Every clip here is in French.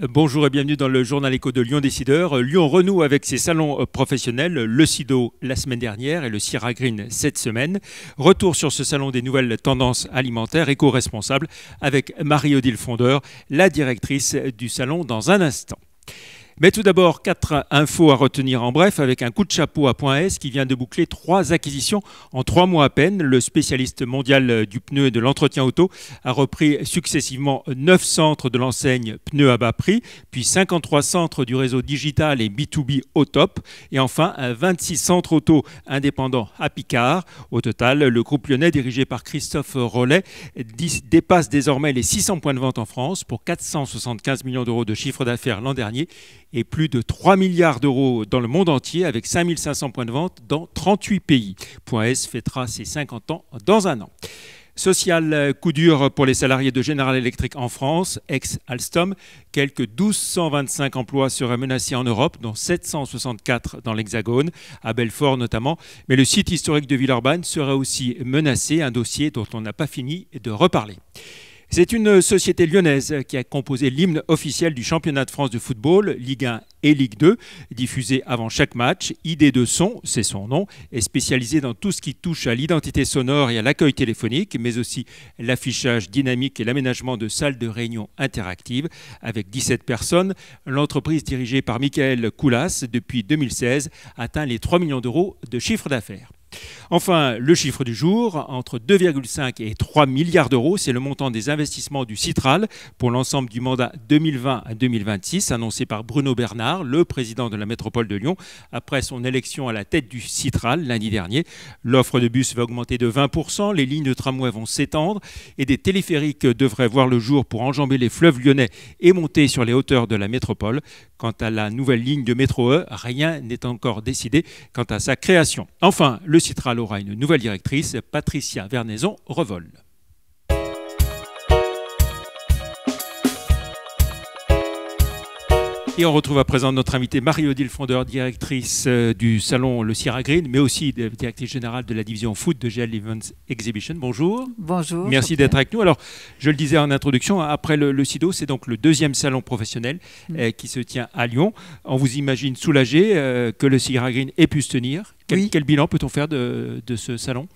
Bonjour et bienvenue dans le journal éco de Lyon Décideur. Lyon renoue avec ses salons professionnels, le SIDO la semaine dernière et le Sierra Green cette semaine. Retour sur ce salon des nouvelles tendances alimentaires éco-responsables avec Marie-Odile Fondeur, la directrice du salon, dans un instant. Mais tout d'abord, 4 infos à retenir en bref avec un coup de chapeau à Point S qui vient de boucler 3 acquisitions en 3 mois à peine. Le spécialiste mondial du pneu et de l'entretien auto a repris successivement 9 centres de l'enseigne pneus à bas prix, puis 53 centres du réseau digital et B2B au top, et enfin 26 centres auto indépendants à Picard. Au total, le groupe lyonnais dirigé par Christophe Rollet dépasse désormais les 600 points de vente en France pour 475 millions d'euros de chiffre d'affaires l'an dernier et plus de 3 milliards d'euros dans le monde entier avec 5500 points de vente dans 38 pays. Point S fêtera ses 50 ans dans un an. Social, coup dur pour les salariés de General Electric en France, ex-Alstom. Quelques 1225 emplois seraient menacés en Europe, dont 764 dans l'Hexagone, à Belfort notamment. Mais le site historique de Villeurbanne serait aussi menacé, un dossier dont on n'a pas fini de reparler. C'est une société lyonnaise qui a composé l'hymne officiel du championnat de France de football, Ligue 1 et Ligue 2, diffusé avant chaque match. ID2 Son, c'est son nom, est spécialisé dans tout ce qui touche à l'identité sonore et à l'accueil téléphonique, mais aussi l'affichage dynamique et l'aménagement de salles de réunion interactives. Avec 17 personnes, l'entreprise dirigée par Michael Coulas depuis 2016 atteint les 3 millions d'euros de chiffre d'affaires. Enfin, le chiffre du jour, entre 2,5 et 3 milliards d'euros, c'est le montant des investissements du Citral pour l'ensemble du mandat 2020 à 2026, annoncé par Bruno Bernard, le président de la métropole de Lyon, après son élection à la tête du Citral lundi dernier. L'offre de bus va augmenter de 20%, les lignes de tramway vont s'étendre et des téléphériques devraient voir le jour pour enjamber les fleuves lyonnais et monter sur les hauteurs de la métropole. Quant à la nouvelle ligne de métro E, rien n'est encore décidé quant à sa création. Enfin, le Citral aura une nouvelle directrice, Patricia Vernaison-Revol. Et on retrouve à présent notre invitée Marie-Odile Fondeur, directrice du salon Le Sierra Green, mais aussi directrice générale de la division foot de GL Events Exhibition. Bonjour. Bonjour. Merci d'être avec nous. Alors, je le disais en introduction, après le SIDO, c'est donc le deuxième salon professionnel qui se tient à Lyon. On vous imagine soulagé que le Sierra Green ait pu se tenir. Quel bilan peut-on faire de ce salon ?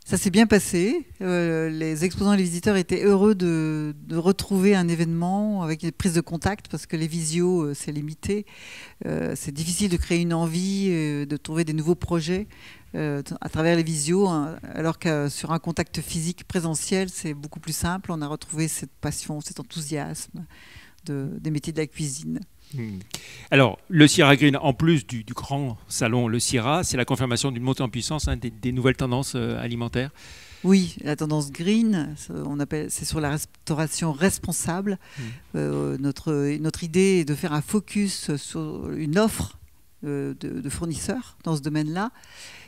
Ça s'est bien passé. Les exposants et les visiteurs étaient heureux de retrouver un événement avec des prises de contact parce que les visios, c'est limité. C'est difficile de créer une envie, de trouver des nouveaux projets à travers les visios, hein, alors que sur un contact physique présentiel, c'est beaucoup plus simple. On a retrouvé cette passion, cet enthousiasme des métiers de la cuisine. Alors, le Sierra Green, en plus du grand salon Le Sierra, c'est la confirmation d'une montée en puissance des nouvelles tendances alimentaires. Oui, la tendance green, c'est sur la restauration responsable. Notre idée est de faire un focus sur une offre de fournisseurs dans ce domaine-là,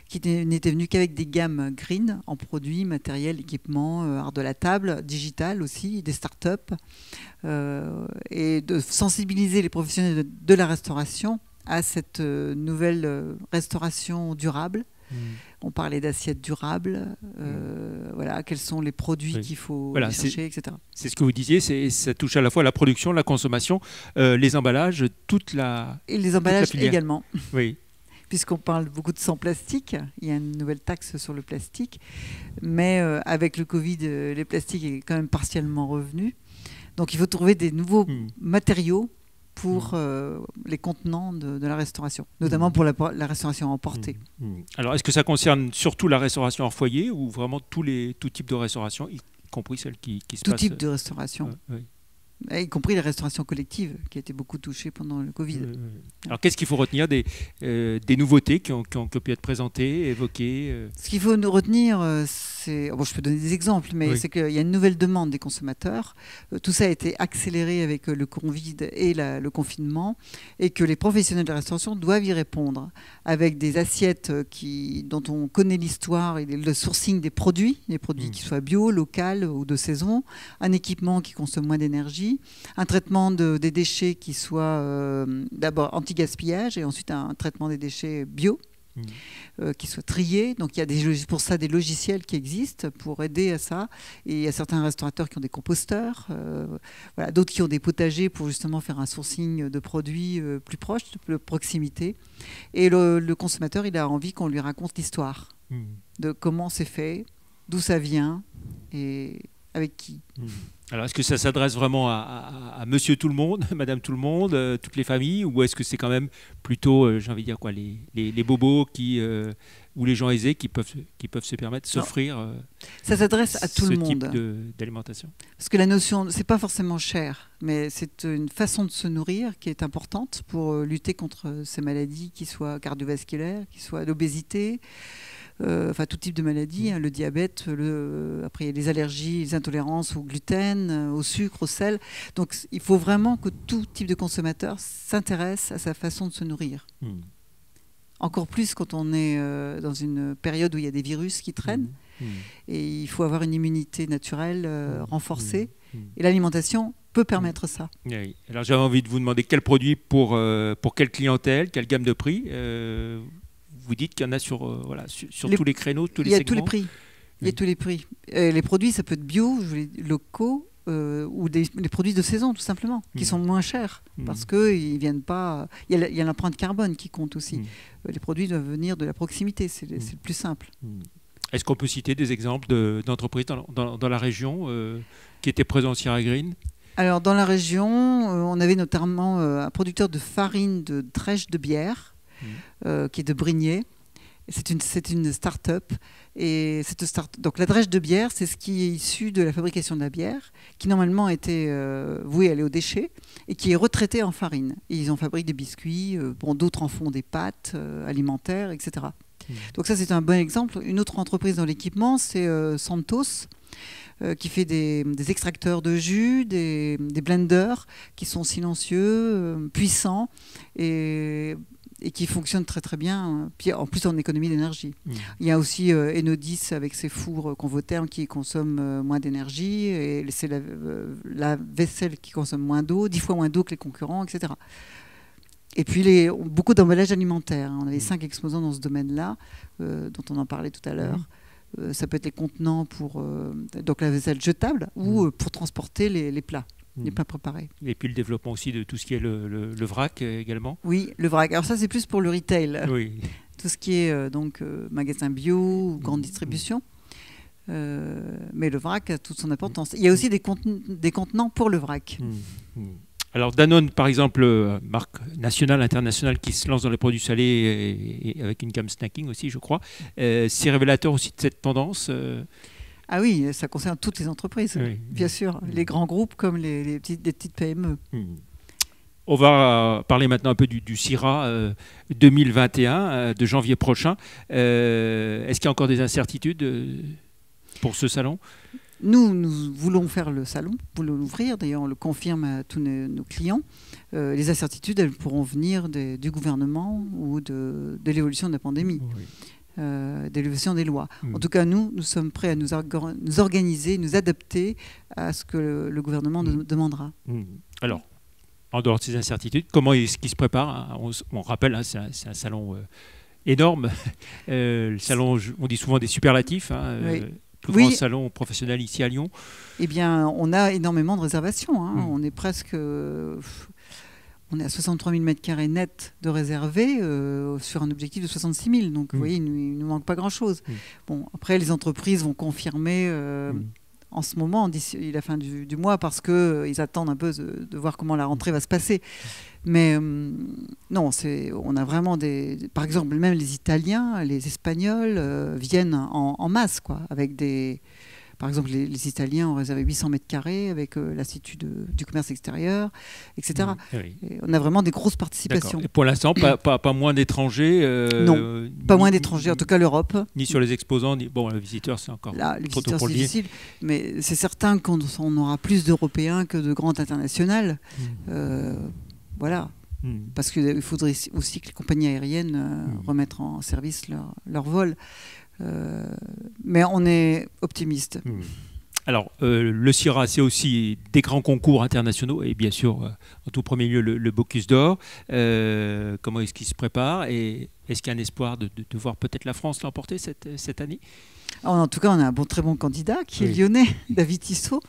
qui n'était venu qu'avec des gammes green en produits, matériel, équipement, art de la table, digital aussi, des startups, et de sensibiliser les professionnels de la restauration à cette nouvelle restauration durable. On parlait d'assiettes durables, voilà, quels sont les produits qu'il faut chercher, etc. C'est ce que vous disiez, ça touche à la fois la production, la consommation, les emballages, Et les emballages également. Oui. Puisqu'on parle beaucoup de sans plastique, il y a une nouvelle taxe sur le plastique, mais avec le Covid, les plastiques est quand même partiellement revenu. Donc il faut trouver des nouveaux matériaux pour les contenants de la restauration, notamment pour la restauration emportée. Alors est-ce que ça concerne surtout la restauration hors foyer ou vraiment tout type de restauration, y compris celle qui se passe... Tout type de restauration. Oui. Y compris la restauration collective, qui a été beaucoup touchée pendant le Covid. Alors, qu'est-ce qu'il faut retenir des nouveautés qui ont pu être présentées, évoquées Ce qu'il faut nous retenir, c'est... Bon, je peux donner des exemples, mais c'est qu'il y a une nouvelle demande des consommateurs. Tout ça a été accéléré avec le Covid et le confinement, et que les professionnels de la restauration doivent y répondre, avec des assiettes dont on connaît l'histoire et le sourcing des produits qui soient bio, local ou de saison, un équipement qui consomme moins d'énergie, un traitement des déchets qui soit d'abord anti-gaspillage et ensuite un traitement des déchets bio. qui soient triés. Donc il y a pour ça des logiciels qui existent pour aider à ça. Et il y a certains restaurateurs qui ont des composteurs, voilà, d'autres qui ont des potagers pour justement faire un sourcing de produits plus proches, de proximité. Et le consommateur, il a envie qu'on lui raconte l'histoire de comment c'est fait, d'où ça vient et avec qui. Alors, est-ce que ça s'adresse vraiment à monsieur tout le monde, madame tout le monde, toutes les familles, ou est-ce que c'est quand même plutôt, j'ai envie de dire quoi, les bobos ou les gens aisés qui peuvent se permettre de s'offrir ça s'adresse à tout le monde. Ce type d'alimentation? Parce que la notion, c'est pas forcément cher, mais c'est une façon de se nourrir qui est importante pour lutter contre ces maladies, qui soient cardiovasculaires, qui soient l'obésité. Enfin tout type de maladie, le diabète, après il y a les allergies, les intolérances au gluten, au sucre, au sel. Donc il faut vraiment que tout type de consommateur s'intéresse à sa façon de se nourrir. Encore plus quand on est dans une période où il y a des virus qui traînent et il faut avoir une immunité naturelle renforcée. Et l'alimentation peut permettre ça. Oui. Alors j'avais envie de vous demander quel produit pour quelle clientèle, quelle gamme de prix. Vous dites qu'il y en a sur tous les créneaux, tous les segments. Il y a tous les prix. Il y a tous les prix. Les produits, ça peut être bio, locaux, ou les produits de saison, tout simplement, qui sont moins chers, parce qu'ils viennent pas... Il y a l'empreinte carbone qui compte aussi. Les produits doivent venir de la proximité, c'est le plus simple. Est-ce qu'on peut citer des exemples d'entreprises dans la région qui étaient présents au Sierra Green? Alors, dans la région, on avait notamment un producteur de farine de drèche de bière, qui est de Brignais. C'est une start-up. Et donc la drèche de bière, c'est ce qui est issu de la fabrication de la bière, qui normalement était vouée à aller aux déchets et qui est retraité en farine. Et ils en fabriquent des biscuits, d'autres en font des pâtes alimentaires, etc. Donc ça, c'est un bon exemple. Une autre entreprise dans l'équipement, c'est Santos, qui fait des extracteurs de jus, des blenders qui sont silencieux, puissants et qui fonctionnent très très bien, puis en plus en économie d'énergie. Il y a aussi Enodis avec ses fours Convotherm qui consomment moins d'énergie, et c'est la vaisselle qui consomme moins d'eau, 10 fois moins d'eau que les concurrents, etc. Et puis beaucoup d'emballages alimentaires. On avait 5 exposants dans ce domaine-là, dont on en parlait tout à l'heure. Ça peut être les contenants pour donc la vaisselle jetable ou pour transporter les plats. Les plats préparés. Et puis le développement aussi de tout ce qui est le vrac également. Oui, le vrac. Alors ça, c'est plus pour le retail. Oui. Tout ce qui est magasin bio, grande distribution. Mais le vrac a toute son importance. Il y a aussi des contenants pour le vrac. Alors Danone, par exemple, marque nationale, internationale, qui se lance dans les produits salés et avec une gamme snacking aussi, je crois. C'est révélateur aussi de cette tendance Ah oui, ça concerne toutes les entreprises, bien sûr, les grands groupes comme les petites PME. On va parler maintenant un peu du CIRA 2021, de janvier prochain. Est-ce qu'il y a encore des incertitudes pour ce salon ? Nous voulons faire le salon, voulons l'ouvrir, d'ailleurs on le confirme à tous nos clients. Les incertitudes, elles pourront venir du gouvernement ou de l'évolution de la pandémie. D'élévation des lois. En tout cas, nous sommes prêts à nous organiser, nous adapter à ce que le gouvernement nous demandera. Alors, en dehors de ces incertitudes, comment est-ce qu'il se prépare ? On rappelle, c'est un salon énorme. Le salon, on dit souvent des superlatifs. Plus grand salon professionnel ici à Lyon. Eh bien, on a énormément de réservations. On est presque... On est à 63 000 m² net de réservés sur un objectif de 66 000. Donc, vous voyez, il ne nous manque pas grand-chose. Bon, après, les entreprises vont confirmer en ce moment, d'ici la fin du mois, parce qu'ils attendent un peu de voir comment la rentrée va se passer. Mais non, on a vraiment par exemple, même les Italiens, les Espagnols viennent en masse, quoi, avec des... Par exemple, les Italiens ont réservé 800 m² avec l'Institut du commerce extérieur, etc. Et on a vraiment des grosses participations. Et pour l'instant, pas moins d'étrangers non, pas moins d'étrangers, en tout cas l'Europe. Ni sur les exposants, bon, les visiteurs, c'est encore là, les trop visiteurs, tôt pour le dire. C'est difficile, mais c'est certain qu'on aura plus d'Européens que de grandes internationales. Voilà. Parce qu'il faudrait aussi que les compagnies aériennes remettent en service leur vol. Mais on est optimiste. Alors, le CIRA, c'est aussi des grands concours internationaux et bien sûr, en tout premier lieu, le Bocuse d'Or. Comment est-ce qu'il se prépare et est-ce qu'il y a un espoir de voir peut-être la France l'emporter cette année? En tout cas, on a un très bon candidat qui est lyonnais, David Tissot.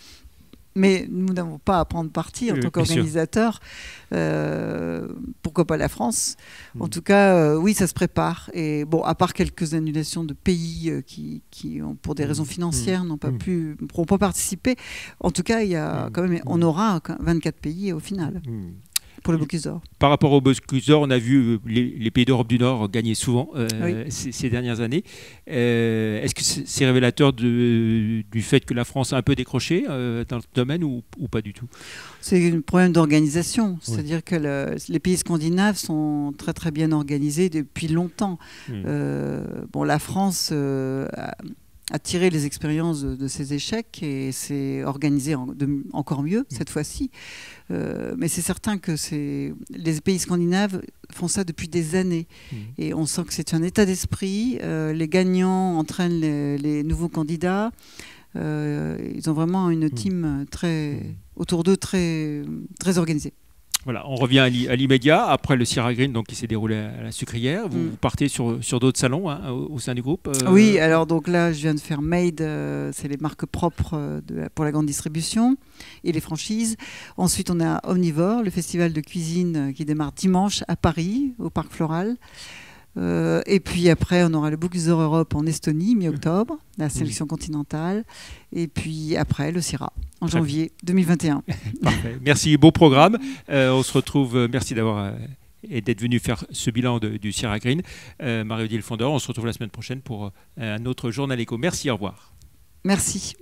Mais nous n'avons pas à prendre parti en tant qu'organisateur. Pourquoi pas la France? En tout cas, oui, ça se prépare. Et bon, à part quelques annulations de pays qui ont, pour des raisons financières, n'ont pas pourront pas participer. En tout cas, il y a quand même, on aura 24 pays au final. Pour le Bocuse d'Or. Par rapport au Bocuse d'Or, on a vu les pays d'Europe du Nord gagner souvent ces dernières années. Est-ce que c'est révélateur du fait que la France a un peu décroché dans le domaine ou pas du tout? C'est un problème d'organisation. C'est-à-dire que les pays scandinaves sont très très bien organisés depuis longtemps. Bon, la France a tiré les expériences de ses échecs et s'est organisé encore mieux cette fois-ci. Mais c'est certain que les pays scandinaves font ça depuis des années. Et on sent que c'est un état d'esprit. Les gagnants entraînent les nouveaux candidats. Ils ont vraiment une team autour d'eux très, très organisée. Voilà, on revient à l'immédiat, après le CIRA Green donc, qui s'est déroulé à la Sucrière. Vous partez sur d'autres salons au sein du groupe Oui, alors donc là, je viens de faire Made, c'est les marques propres pour la grande distribution et les franchises. Ensuite, on a Omnivore, le festival de cuisine qui démarre dimanche à Paris, au Parc Floral. Et puis après, on aura le Bocuse d'Or Europe en Estonie, mi-octobre, la sélection continentale. Et puis après, le CIRA, en janvier 2021. Parfait. Merci, beau programme. On se retrouve, merci d'être venu faire ce bilan du CIRA Green. Marie-Odile Fondeur, on se retrouve la semaine prochaine pour un autre Journal Éco. Merci, au revoir. Merci.